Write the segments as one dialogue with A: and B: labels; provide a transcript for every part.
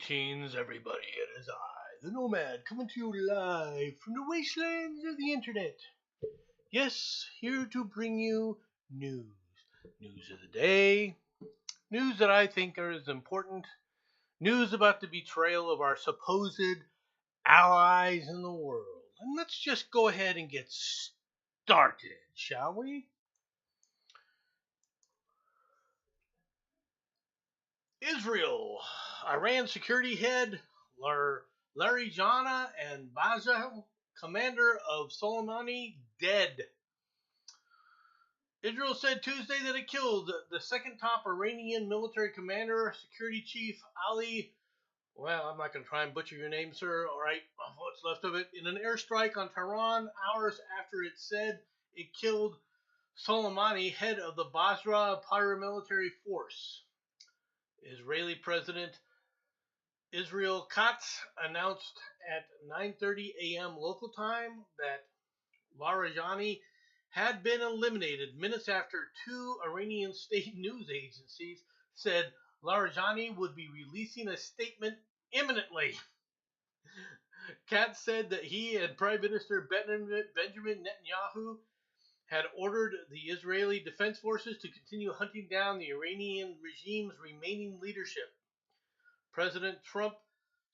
A: Greetings, everybody. It is I, the Nomad, coming to you live from the wastelands of the internet. Yes, here to bring you news. News of the day. News that I think are as important. News about the betrayal of our supposed allies in the world. And let's just go ahead and get started, shall we? Israel. Iran security head Larijani and Baja, commander of Soleimani, dead. Israel said Tuesday that it killed the second top Iranian military commander, security chief Ali. Well, I'm not going to try and butcher your name, sir. All right, what's left of it. In an airstrike on Tehran hours after it said it killed Soleimani, head of the Basra paramilitary force. Israeli President Israel Katz announced at 9:30 a.m. local time that Larijani had been eliminated minutes after two Iranian state news agencies said Larijani would be releasing a statement imminently. Katz said that he and Prime Minister Benjamin Netanyahu had ordered the Israeli Defense Forces to continue hunting down the Iranian regime's remaining leadership. President Trump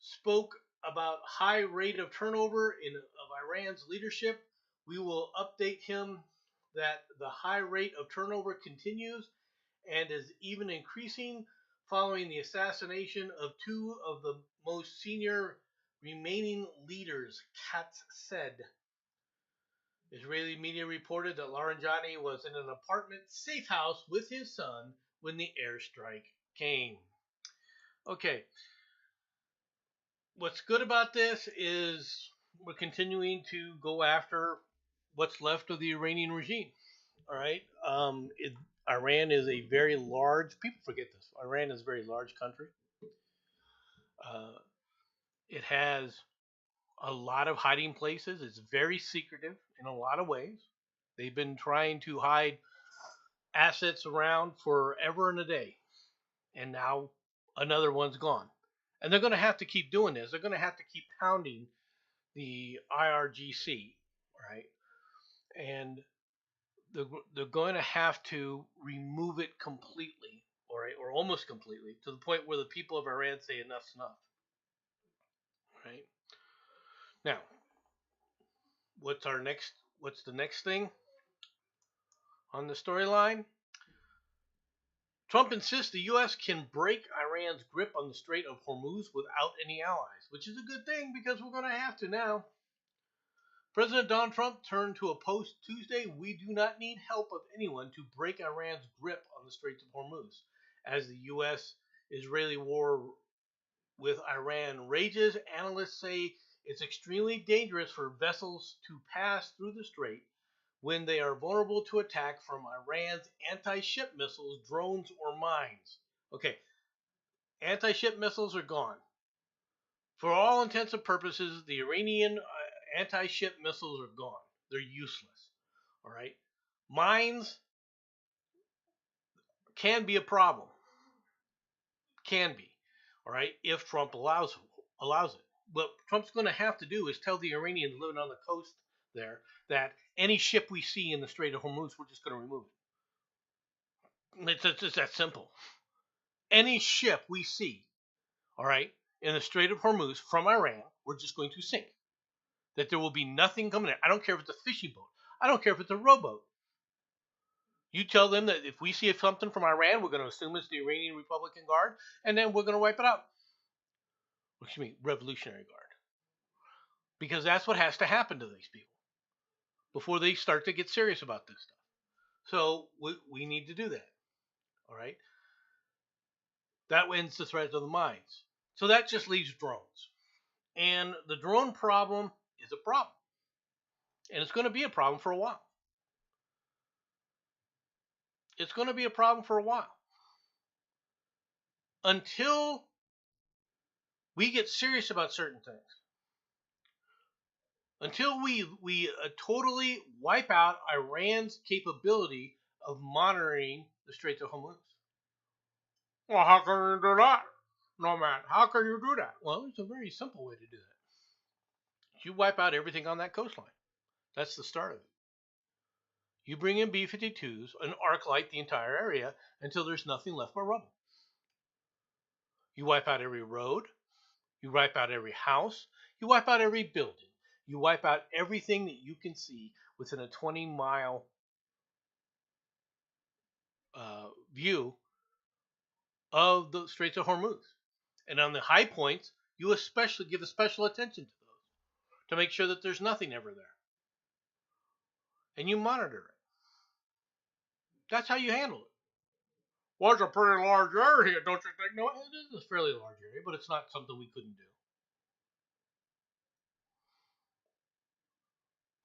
A: spoke about high rate of turnover of Iran's leadership. We will update him that the high rate of turnover continues and is even increasing following the assassination of two of the most senior remaining leaders, Katz said. Israeli media reported that Larijani was in an apartment safe house with his son when the airstrike came. Okay. What's good about this is we're continuing to go after what's left of the Iranian regime. All right. Iran is a very large, people forget this. Iran is a very large country. It has a lot of hiding places. It's very secretive in a lot of ways. They've been trying to hide assets around forever and a day. And now another one's gone. And they're going to have to keep doing this. They're going to have to keep pounding the IRGC, right? And they're going to have to remove it completely, or almost completely, to the point where the people of Iran say enough's enough, right? Now, what's the next thing on the storyline? Trump insists the U.S. can break Iran's grip on the Strait of Hormuz without any allies, which is a good thing because we're going to have to now. President Donald Trump turned to a post Tuesday, "We do not need help of anyone to break Iran's grip on the Strait of Hormuz." As the U.S.-Israeli war with Iran rages, analysts say it's extremely dangerous for vessels to pass through the strait when they are vulnerable to attack from Iran's anti-ship missiles, drones, or mines. Okay, anti-ship missiles are gone. For all intents and purposes, the Iranian anti-ship missiles are gone. They're useless. All right? Mines can be a problem. Can be. All right? If Trump allows it. What Trump's going to have to do is tell the Iranians living on the coast there that any ship we see in the Strait of Hormuz, we're just going to remove it. It's just that simple. Any ship we see, all right, in the Strait of Hormuz from Iran, we're just going to sink. That there will be nothing coming in. I don't care if it's a fishing boat. I don't care if it's a rowboat. You tell them that if we see something from Iran, we're going to assume it's the Iranian Republican Guard, and then we're going to wipe it out. Excuse me, Revolutionary Guard. Because that's what has to happen to these people before they start to get serious about this stuff. So we need to do that. All right? That ends the threat of the mines. So that just leaves drones. And the drone problem is a problem. And it's going to be a problem for a while. It's going to be a problem for a while. Until we get serious about certain things. Until we totally wipe out Iran's capability of monitoring the Straits of Hormuz. Well, how can we do that? No, man, how can you do that? Well, there's a very simple way to do that. You wipe out everything on that coastline. That's the start of it. You bring in B-52s and arc light the entire area until there's nothing left but rubble. You wipe out every road. You wipe out every house. You wipe out every building. You wipe out everything that you can see within a 20-mile view of the Straits of Hormuz. And on the high points, you especially give a special attention to those to make sure that there's nothing ever there. And you monitor it. That's how you handle it. Well, it's a pretty large area here, don't you think? No, it is a fairly large area, but it's not something we couldn't do.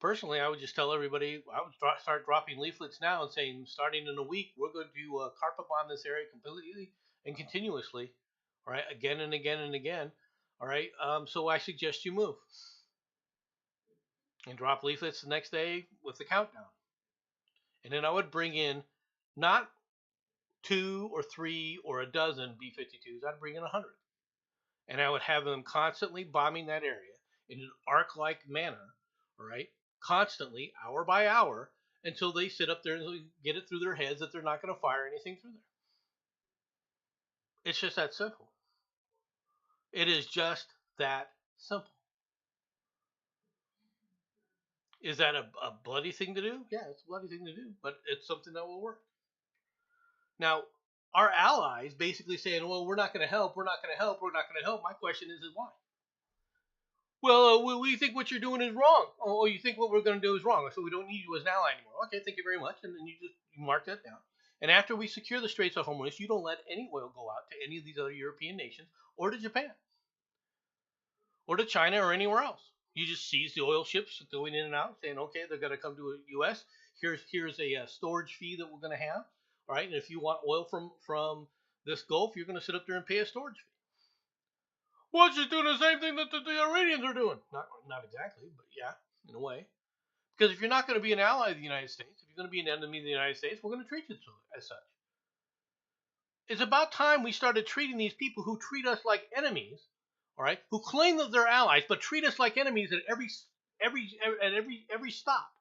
A: Personally, I would just tell everybody, I would start dropping leaflets now and saying, starting in a week, we're going to carpet bomb this area completely and continuously, all right, again and again and again, all right. So I suggest you move and drop leaflets the next day with the countdown. And then I would bring in not 2 or 3 or a dozen B-52s, I'd bring in 100. And I would have them constantly bombing that area in an arc-like manner, all right, constantly, hour by hour, until they sit up there and get it through their heads that they're not going to fire anything through there. It's just that simple. It is just that simple. Is that a bloody thing to do? Yeah, it's a bloody thing to do, but it's something that will work. Now, our allies basically saying, well, we're not going to help, we're not going to help, we're not going to help. My question is why? Well, we think what you're doing is wrong. Oh, you think what we're going to do is wrong, so we don't need you as an ally anymore. Okay, thank you very much. And then you mark that down. And after we secure the Straits of Hormuz, you don't let any oil go out to any of these other European nations or to Japan or to China or anywhere else. You just seize the oil ships going in and out, saying, okay, they're going to come to the U.S. Here's a storage fee that we're going to have. All right, and if you want oil from this Gulf, you're going to sit up there and pay a storage fee. Well, she's doing the same thing that the Iranians are doing. Not exactly, but yeah, in a way. Because if you're not going to be an ally of the United States, if you're going to be an enemy of the United States, we're going to treat you as such. It's about time we started treating these people who treat us like enemies, all right, who claim that they're allies, but treat us like enemies at every stop,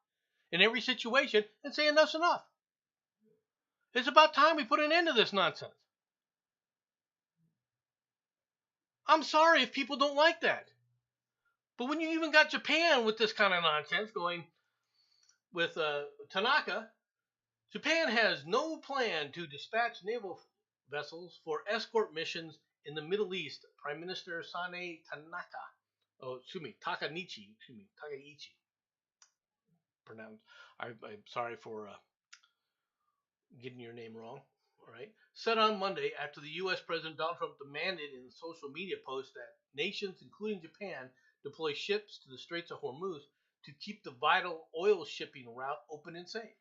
A: in every situation, and say enough's enough. It's about time we put an end to this nonsense. I'm sorry if people don't like that. But when you even got Japan with this kind of nonsense going with Tanaka, Japan has no plan to dispatch naval vessels for escort missions in the Middle East. Prime Minister Sane Takaichi. Pronounced. I'm sorry for getting your name wrong. All right. Said on Monday after the U.S. President Donald Trump demanded in a social media post that nations, including Japan, deploy ships to the Straits of Hormuz to keep the vital oil shipping route open and safe.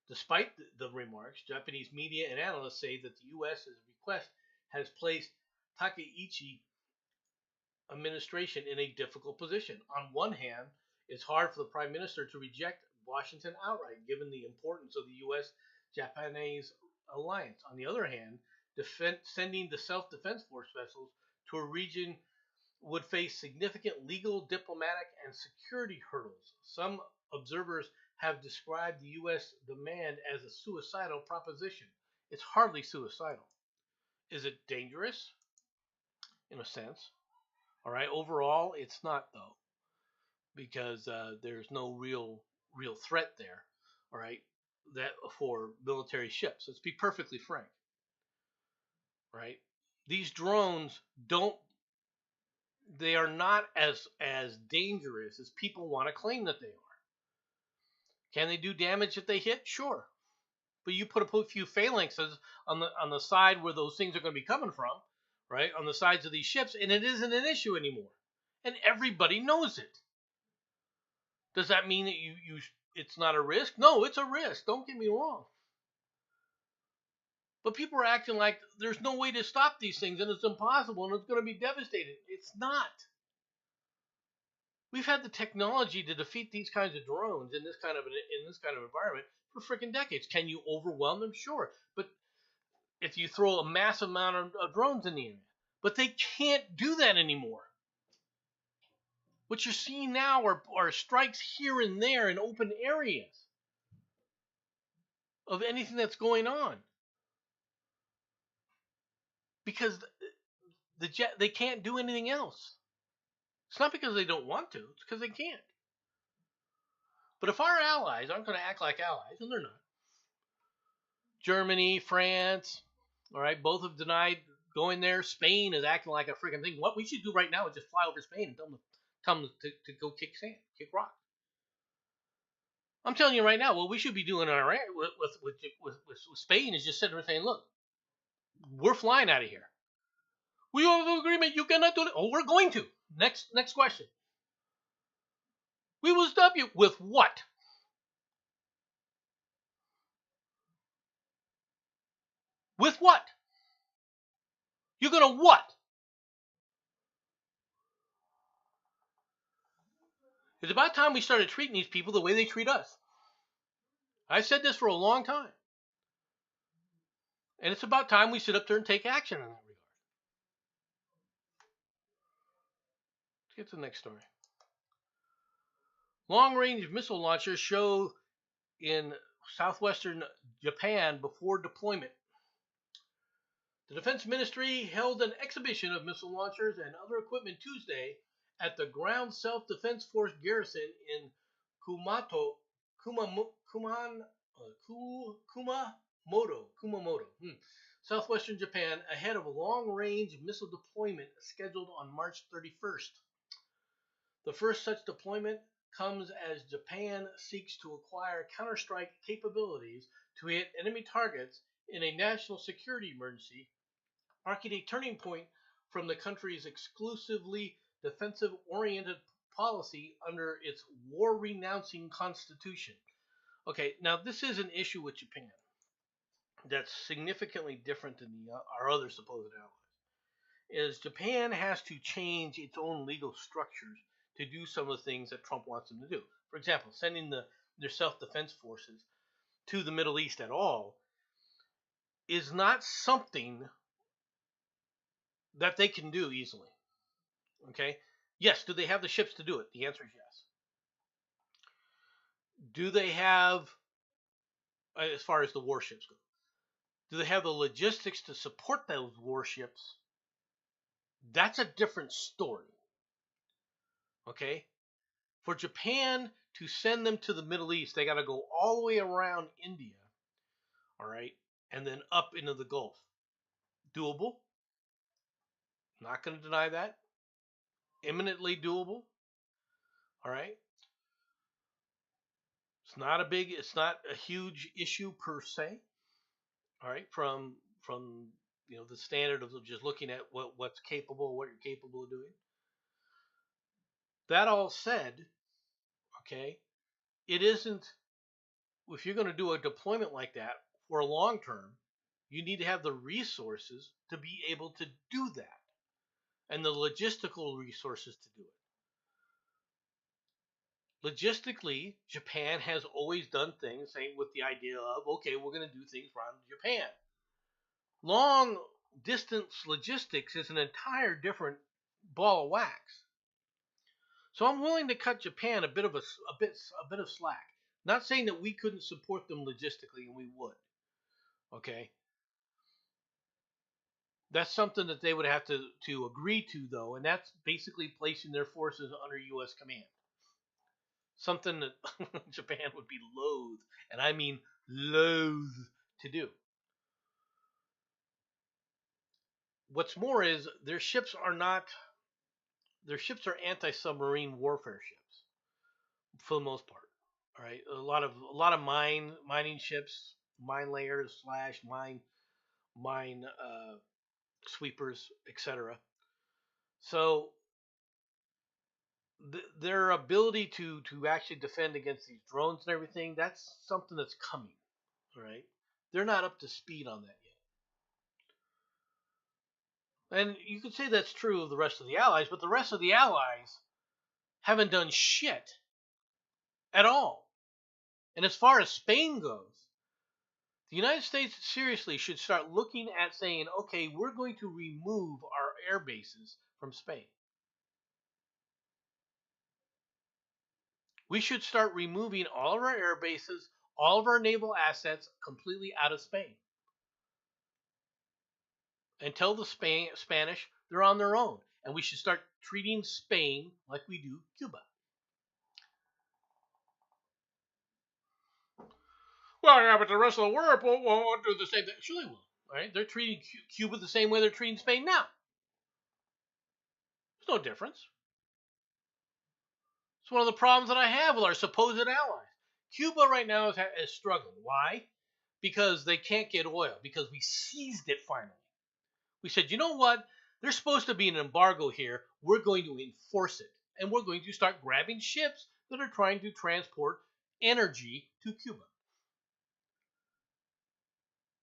A: Despite the remarks, Japanese media and analysts say that the U.S.'s request has placed Takaichi administration in a difficult position. On one hand, it's hard for the prime minister to reject Washington outright, given the importance of the U.S.-Japanese alliance. On the other hand, sending the self-defense force vessels to a region would face significant legal, diplomatic, and security hurdles. Some observers have described the U.S. demand as a suicidal proposition. It's hardly suicidal. Is it dangerous? In a sense. All right. Overall, it's not though, because there's no real threat there. All right. That for military ships. Let's be perfectly frank. Right. These drones they are not as dangerous as people want to claim that they are. Can they do damage if they hit? Sure. But you put a few phalanxes on the side where those things are going to be coming from, right? On the sides of these ships, and it isn't an issue anymore. And everybody knows it. Does that mean that it's not a risk? No, it's a risk. Don't get me wrong. But people are acting like there's no way to stop these things and it's impossible and it's going to be devastating. It's not. We've had the technology to defeat these kinds of drones in this kind of environment for freaking decades. Can you overwhelm them? Sure. But if you throw a massive amount of drones in the area, But they can't do that anymore. What you're seeing now are strikes here and there in open areas of anything that's going on. Because they can't do anything else. It's not because they don't want to, it's because they can't. But if our allies aren't going to act like allies, and they're not, Germany, France, all right, both have denied going there. Spain is acting like a freaking thing. What we should do right now is just fly over Spain and tell them to go kick sand, kick rock. I'm telling you right now, what we should be doing with Spain is just sitting there saying, look, we're flying out of here. We have an agreement. You cannot do it. Oh, we're going to. Next question. We will stop you with what? With what? You're going to what? It's about time we started treating these people the way they treat us. I've said this for a long time. And it's about time we sit up there and take action in that regard. Let's get to the next story. Long-range missile launchers show in southwestern Japan before deployment. The Defense Ministry held an exhibition of missile launchers and other equipment Tuesday at the Ground Self-Defense Force garrison in Kumamoto, southwestern Japan, ahead of a long-range missile deployment scheduled on March 31st. The first such deployment comes as Japan seeks to acquire counterstrike capabilities to hit enemy targets in a national security emergency, marking a turning point from the country's exclusively defensive-oriented policy under its war-renouncing constitution. Okay, now this is an issue with Japan that's significantly different than our other supposed allies. Is Japan has to change its own legal structures to do some of the things that Trump wants them to do. For example, sending their self-defense forces to the Middle East at all is not something that they can do easily. Okay? Yes, do they have the ships to do it? The answer is yes. Do they have, as far as the warships go, do they have the logistics to support those warships? That's a different story. Okay? For Japan to send them to the Middle East, they got to go all the way around India, all right, and then up into the Gulf. Doable. Not going to deny that. Imminently doable. All right. It's not a huge issue per se. All right, from the standard of just looking at what's capable, what you're capable of doing. That all said, okay, it isn't, if you're going to do a deployment like that for a long term, you need to have the resources to be able to do that and the logistical resources to do it. Logistically, Japan has always done things with the idea of, okay, we're going to do things around Japan. Long distance logistics is an entire different ball of wax. So I'm willing to cut Japan a bit of slack. Not saying that we couldn't support them logistically, and we would. Okay. That's something that they would have to agree to, though, and that's basically placing their forces under U.S. command. Something that Japan would be loath, and I mean loath, to do. What's more is their ships are anti-submarine warfare ships for the most part. All right, a lot of mining ships, mine layers / mine sweepers, etc. So their ability to actually defend against these drones and everything, that's something that's coming. All right, they're not up to speed on that yet. And you could say that's true of the rest of the allies, but the rest of the allies haven't done shit at all. And as far as Spain goes, The United States seriously should start looking at saying, okay, we're going to remove our air bases from Spain. We should start removing all of our air bases, all of our naval assets completely out of Spain. And tell the Spanish they're on their own. And we should start treating Spain like we do Cuba. Well, yeah, but the rest of the world won't do the same thing. Sure they will. Right? They're treating Cuba the same way they're treating Spain now. There's no difference. It's one of the problems that I have with our supposed allies. Cuba right now is struggling. Why? Because they can't get oil. Because we seized it finally. We said, you know what? There's supposed to be an embargo here. We're going to enforce it. And we're going to start grabbing ships that are trying to transport energy to Cuba.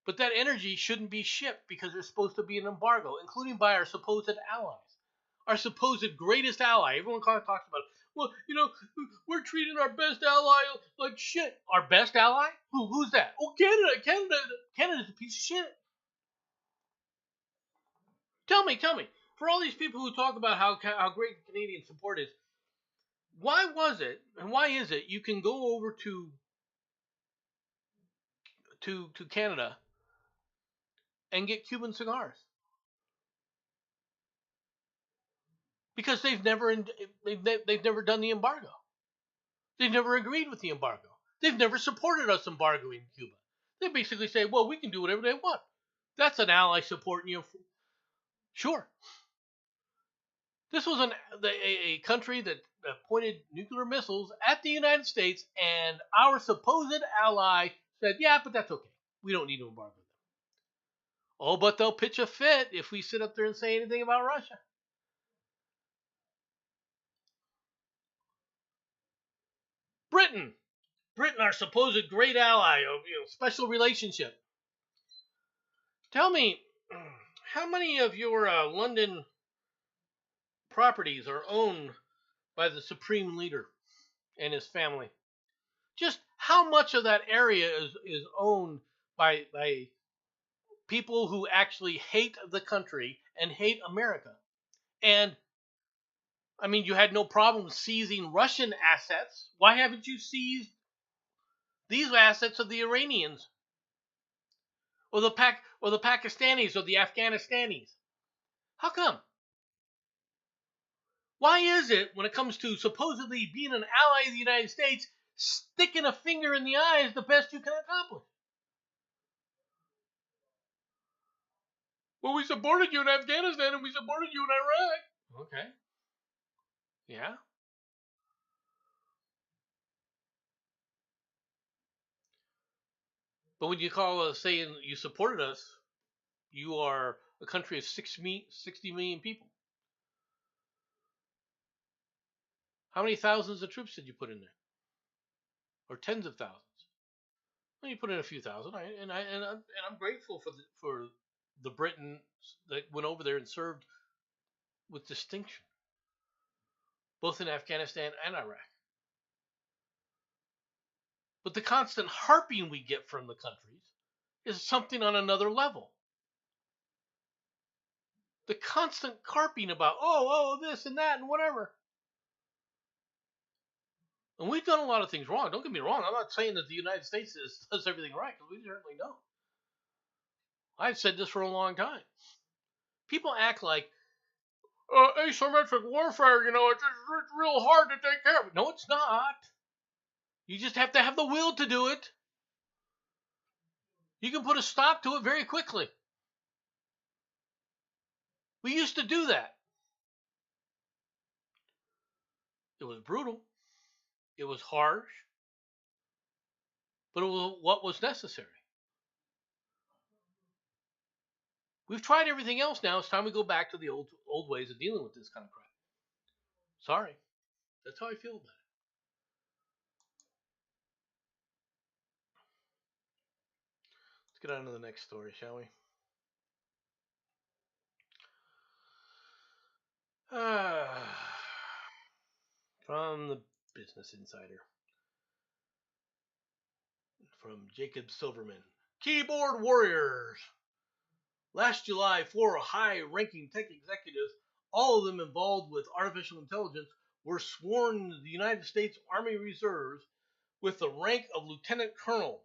A: But that energy shouldn't be shipped because there's supposed to be an embargo, including by our supposed allies. Our supposed greatest ally. Everyone talks about it. Well, we're treating our best ally like shit. Our best ally? Who's that? Oh, Canada. Canada's a piece of shit. Tell me. For all these people who talk about how great Canadian support is, why was it and why is it you can go over to Canada and get Cuban cigars? Because they've never done the embargo. They've never agreed with the embargo. They've never supported us embargoing Cuba. They basically say, well, we can do whatever they want. That's an ally supporting you. Sure. This was a country that pointed nuclear missiles at the United States, and our supposed ally said, yeah, but that's okay. We don't need to embargo them. Oh, but they'll pitch a fit if we sit up there and say anything about Russia. Britain, our supposed great ally of special relationship. Tell me, how many of your London properties are owned by the supreme leader and his family? Just how much of that area is owned by people who actually hate the country and hate America? And I mean, you had no problem seizing Russian assets. Why haven't you seized these assets of the Iranians or the Pakistanis or the Afghanistanis? How come? Why is it when it comes to supposedly being an ally of the United States, sticking a finger in the eye is the best you can accomplish? Well, we supported you in Afghanistan and we supported you in Iraq. Okay. Yeah. But when you call saying you supported us, you are a country of 60 million people. How many thousands of troops did you put in there? Or tens of thousands? Well, you put in a few thousand, and I'm grateful for the Britons that went over there and served with distinction, both in Afghanistan and Iraq. But the constant harping we get from the countries is something on another level. The constant carping about this and that and whatever. And we've done a lot of things wrong. Don't get me wrong. I'm not saying that the United States does everything right, because we certainly don't. I've said this for a long time. People act like asymmetric warfare, it's real hard to take care of. No, it's not. You just have to have the will to do it. You can put a stop to it very quickly. We used to do that. It was brutal. It was harsh. But it was what was necessary. We've tried everything else now. It's time we go back to the old ways of dealing with this kind of crap. Sorry. That's how I feel about it. Let's get on to the next story, shall we? From the Business Insider. From Jacob Silverman. Keyboard warriors. Last July, 4 high-ranking tech executives, all of them involved with artificial intelligence, were sworn into the United States Army Reserves with the rank of lieutenant colonel.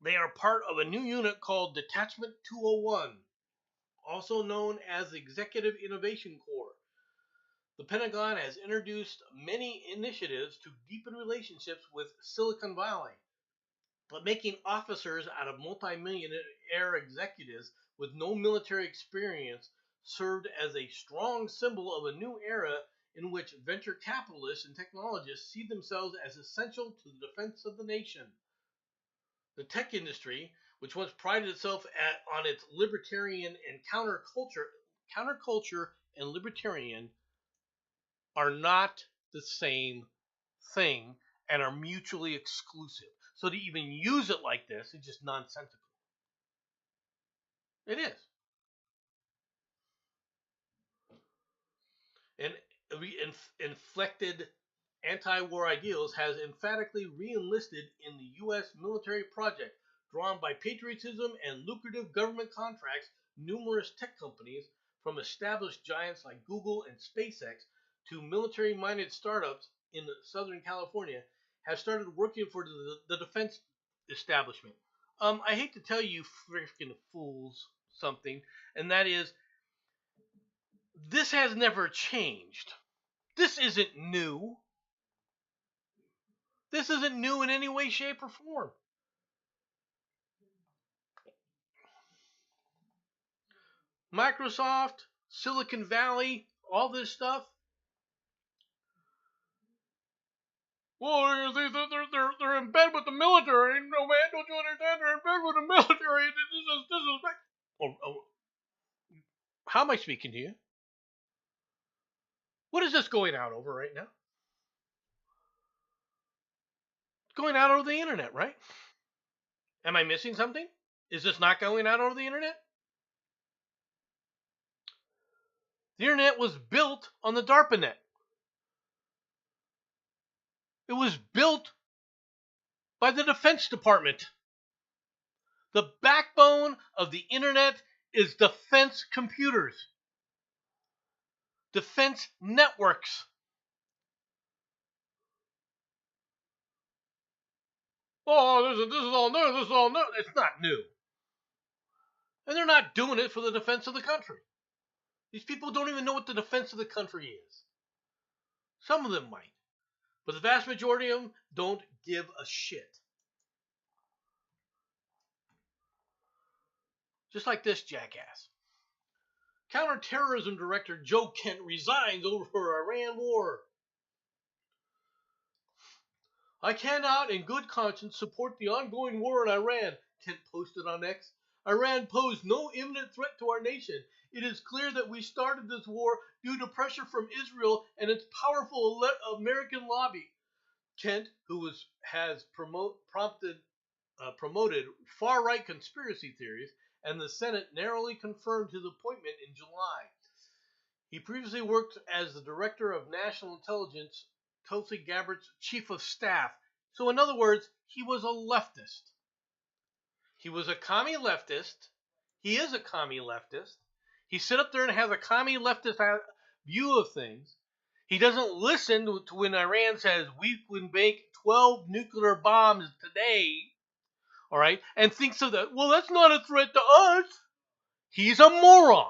A: They are part of a new unit called Detachment 201, also known as the Executive Innovation Corps. The Pentagon has introduced many initiatives to deepen relationships with Silicon Valley, but making officers out of multi-millionaire executives with no military experience served as a strong symbol of a new era in which venture capitalists and technologists see themselves as essential to the defense of the nation. The tech industry, which once prided itself on its libertarian and counterculture and libertarian, are not the same thing and are mutually exclusive. So to even use it like this is just nonsensical. It is. And inflected anti-war ideals has emphatically re-enlisted in the U.S. military project, drawn by patriotism and lucrative government contracts. Numerous tech companies, from established giants like Google and SpaceX to military-minded startups in Southern California, have started working for the defense establishment. I hate to tell you freaking fools something, and that is, this has never changed. This isn't new. This isn't new in any way, shape, or form. Microsoft, Silicon Valley, all this stuff. Well, they're in bed with the military. No, man, don't you understand? They're in bed with the military. This is how am I speaking to you? What is this going out over right now? It's going out over the internet, right? Am I missing something? Is this not going out over the internet? The internet was built on the DARPANET. It was built by the Defense Department. The backbone of the internet is defense computers, defense networks. Oh, this is all new. This is all new. It's not new. And they're not doing it for the defense of the country. These people don't even know what the defense of the country is. Some of them might, but the vast majority of them don't give a shit. Just like this jackass. Counterterrorism Director Joe Kent resigns over Iran war. I cannot in good conscience support the ongoing war in Iran, Kent posted on X. Iran posed no imminent threat to our nation. It is clear that we started this war due to pressure from Israel and its powerful American lobby. Kent, who has promoted far-right conspiracy theories, and the Senate narrowly confirmed his appointment in July. He previously worked as the Director of National Intelligence, Tulsi Gabbard's Chief of Staff. So in other words, he was a leftist. He was a commie leftist. He is a commie leftist. He sit up there and has a commie leftist view of things. He doesn't listen to when Iran says we can make 12 nuclear bombs today, all right, and thinks of that. Well, that's not a threat to us. He's a moron.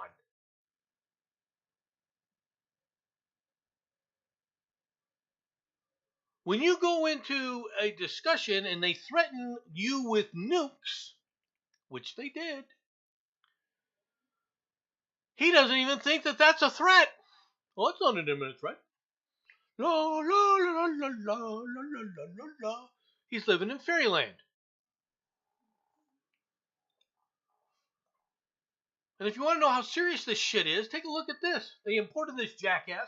A: When you go into a discussion and they threaten you with nukes, which they did, he doesn't even think that that's a threat. Well, it's not an imminent threat. La la la la la la la la la. He's living in fairyland. And if you want to know how serious this shit is, take a look at this. They imported this jackass.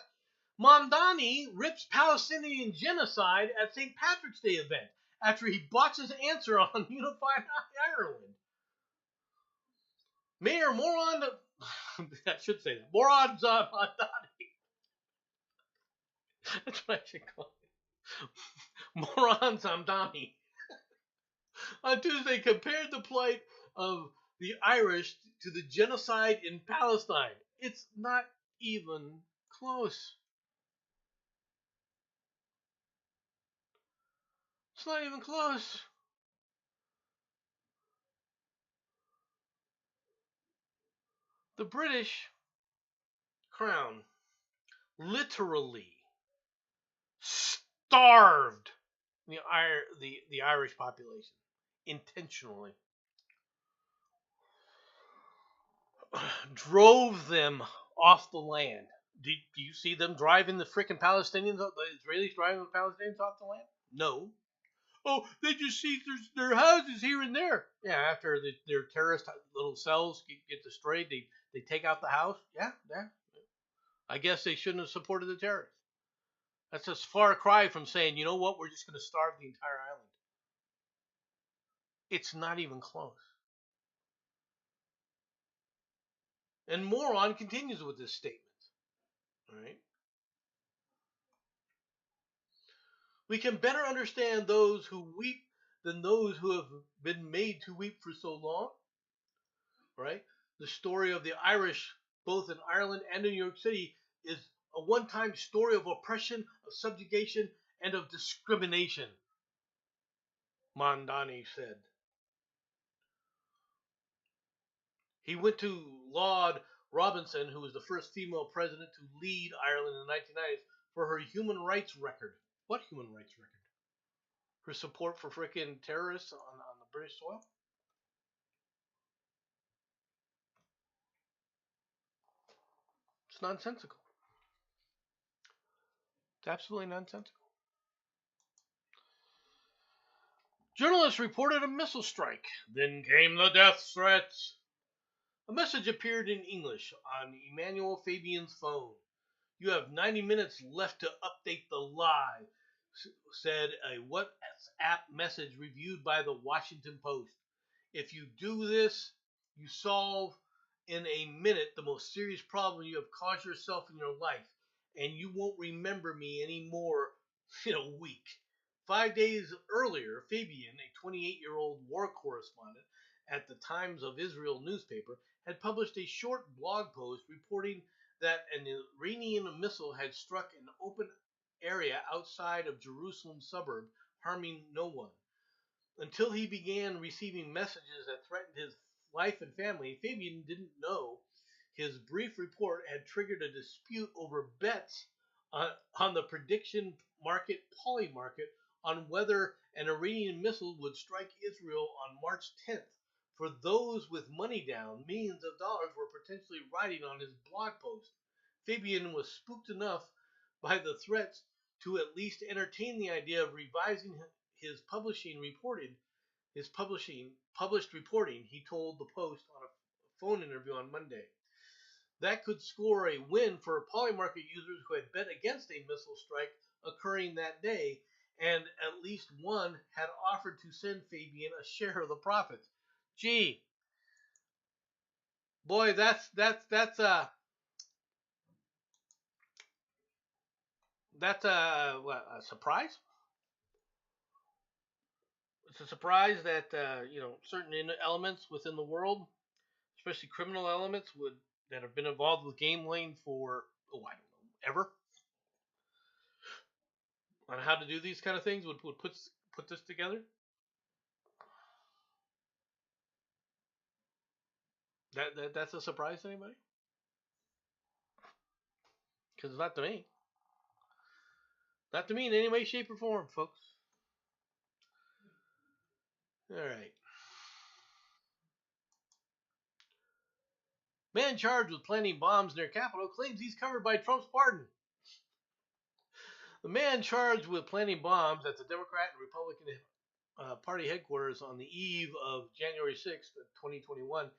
A: Mamdani rips Palestinian genocide at St. Patrick's Day event after he botches answer on unified Ireland. Mayor Moron, I should say that. Moron Mamdani. That's what I should call it. Moron Zamdani on Tuesday compared the plight of the Irish to the genocide in Palestine. It's not even close. It's not even close. The British Crown literally starved the Irish population intentionally, drove them off the land. Do you see them driving the freaking Palestinians, the Israelis driving the Palestinians off the land? No. Oh, they just see their houses here and there. Yeah, after their terrorist little cells get destroyed, they take out the house. Yeah, yeah. I guess they shouldn't have supported the terrorists. That's a far cry from saying, you know what, we're just going to starve the entire island. It's not even close. And Moron continues with this statement. All right. We can better understand those who weep than those who have been made to weep for so long. Right? The story of the Irish, both in Ireland and in New York City, is a one time story of oppression, of subjugation, and of discrimination, Mondani said. He went to Laud Robinson, who was the first female president to lead Ireland in the 1990s, for her human rights record. What human rights record? Her support for frickin' terrorists on the British soil? It's nonsensical. It's absolutely nonsensical. Journalists reported a missile strike. Then came the death threats. A message appeared in English on Emmanuel Fabian's phone. You have 90 minutes left to update the lie, said a WhatsApp message reviewed by the Washington Post. If you do this, you solve in a minute the most serious problem you have caused yourself in your life, and you won't remember me anymore in a week. 5 days earlier, Fabian, a 28-year-old war correspondent at the Times of Israel newspaper, had published a short blog post reporting that an Iranian missile had struck an open area outside of Jerusalem suburb, harming no one. Until he began receiving messages that threatened his life and family, Fabian didn't know his brief report had triggered a dispute over bets on the prediction market Polymarket on whether an Iranian missile would strike Israel on March 10th. For those with money down, millions of dollars were potentially riding on his blog post. Fabian was spooked enough by the threats to at least entertain the idea of revising his published reporting, he told the Post on a phone interview on Monday. That could score a win for Polymarket users who had bet against a missile strike occurring that day, and at least one had offered to send Fabian a share of the profits. Gee, boy, that's a surprise. It's a surprise that certain elements within the world, especially criminal elements, that have been involved with gambling for I don't know ever, on how to do these kind of things would put this together. That's a surprise to anybody? Because it's not to me. Not to me in any way, shape, or form, folks. All right. Man charged with planting bombs near Capitol claims he's covered by Trump's pardon. The man charged with planting bombs at the Democrat and Republican party headquarters on the eve of January 6th, 2021,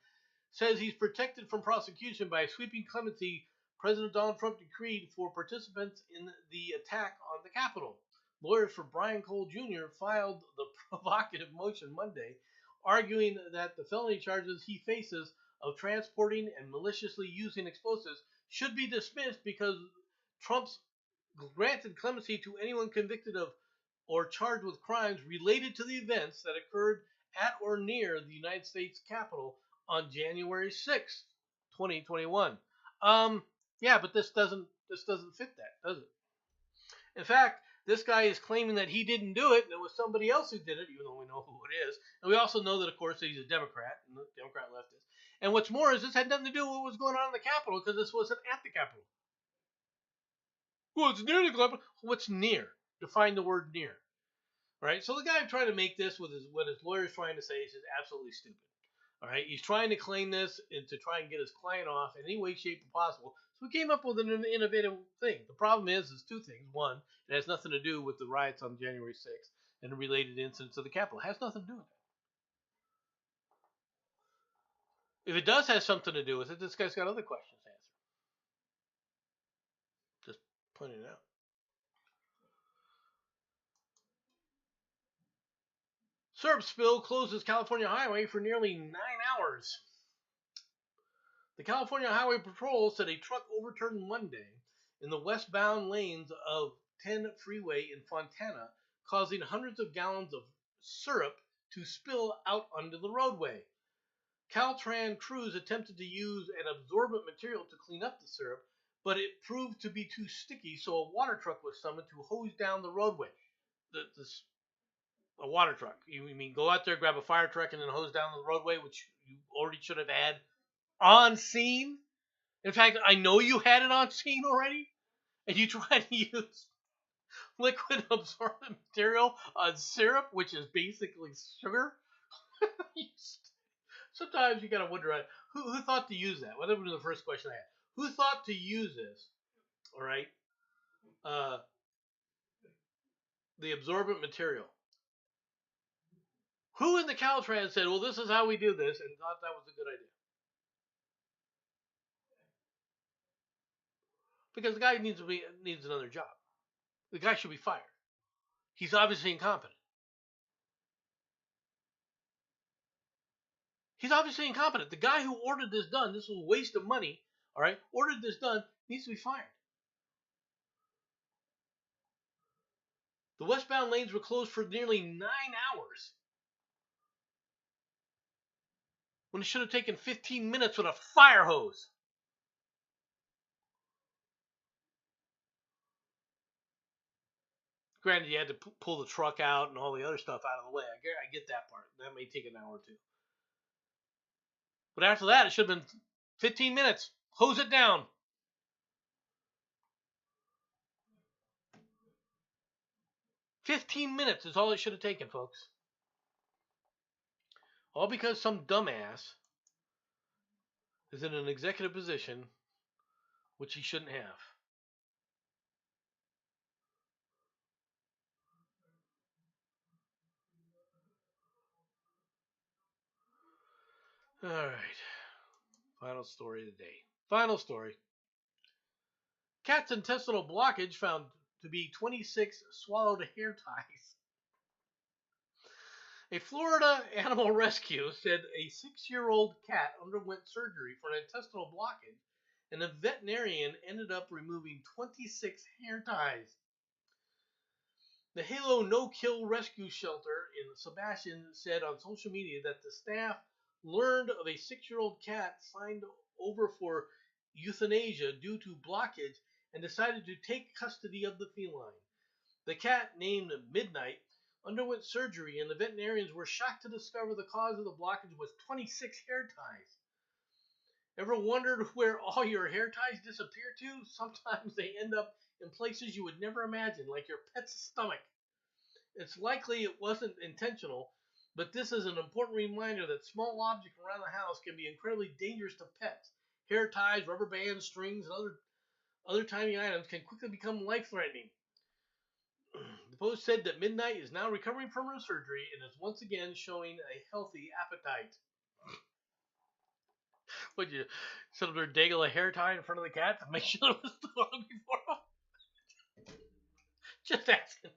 A: says he's protected from prosecution by a sweeping clemency President Donald Trump decreed for participants in the attack on the Capitol. Lawyers for Brian Cole Jr. filed the provocative motion Monday, arguing that the felony charges he faces of transporting and maliciously using explosives should be dismissed because Trump's granted clemency to anyone convicted of or charged with crimes related to the events that occurred at or near the United States Capitol on January 6th, 2021. Yeah, but this doesn't fit that, does it? In fact, this guy is claiming that he didn't do it and it was somebody else who did it, even though we know who it is. And we also know that, of course, he's a Democrat, and the Democrat leftist. And what's more is this had nothing to do with what was going on in the Capitol, because this wasn't at the Capitol. Well, it's near the Capitol. What's near? Define the word near. Right? So the guy trying to make this with what his lawyer's trying to say is just absolutely stupid. All right, he's trying to claim this and to try and get his client off in any way, shape, or possible. So he came up with an innovative thing. The problem is two things. One, it has nothing to do with the riots on January 6th and the related incidents of the Capitol. It has nothing to do with that. If it does have something to do with it, this guy's got other questions to answer. Just pointing it out. Syrup spill closes California highway for nearly 9 hours. The California Highway Patrol said a truck overturned Monday in the westbound lanes of 10 freeway in Fontana, causing hundreds of gallons of syrup to spill out onto the roadway. Caltrans crews attempted to use an absorbent material to clean up the syrup, but it proved to be too sticky, so a water truck was summoned to hose down the roadway. A water truck. You mean go out there, grab a fire truck, and then hose down the roadway, which you already should have had on scene? In fact, I know you had it on scene already, and you tried to use liquid absorbent material on syrup, which is basically sugar. Sometimes you gotta wonder, who thought to use that? Well, that was the first question I had. Who thought to use this? All right, the absorbent material. Who in the Caltrans said, "Well, this is how we do this," and thought that was a good idea? Because the guy needs another job. The guy should be fired. He's obviously incompetent. He's obviously incompetent. The guy who ordered this done, this was a waste of money, all right, ordered this done, needs to be fired. The westbound lanes were closed for nearly 9 hours, when it should have taken 15 minutes with a fire hose. Granted, you had to pull the truck out and all the other stuff out of the way. I get that part. That may take an hour or two. But after that, it should have been 15 minutes. Hose it down. "15 minutes is all it should have taken, folks. All because some dumbass is in an executive position which he shouldn't have. All right. Final story of the day. Final story. Cat's intestinal blockage found to be 26 swallowed hair ties. A Florida animal rescue said a 6-year-old cat underwent surgery for an intestinal blockage, and a veterinarian ended up removing 26 hair ties. The Halo No-Kill Rescue Shelter in Sebastian said on social media that the staff learned of a 6-year-old cat signed over for euthanasia due to blockage and decided to take custody of the feline. The cat, named Midnight, underwent surgery, and the veterinarians were shocked to discover the cause of the blockage was 26 hair ties. Ever wondered where all your hair ties disappear to? Sometimes they end up in places you would never imagine, like your pet's stomach. It's likely it wasn't intentional, but this is an important reminder that small objects around the house can be incredibly dangerous to pets. Hair ties, rubber bands, strings, and other tiny items can quickly become life-threatening. The Post said that Midnight is now recovering from her surgery and is once again showing a healthy appetite. Would you set up there, dangle a hair tie in front of the cat to make sure it was the one before? Just asking.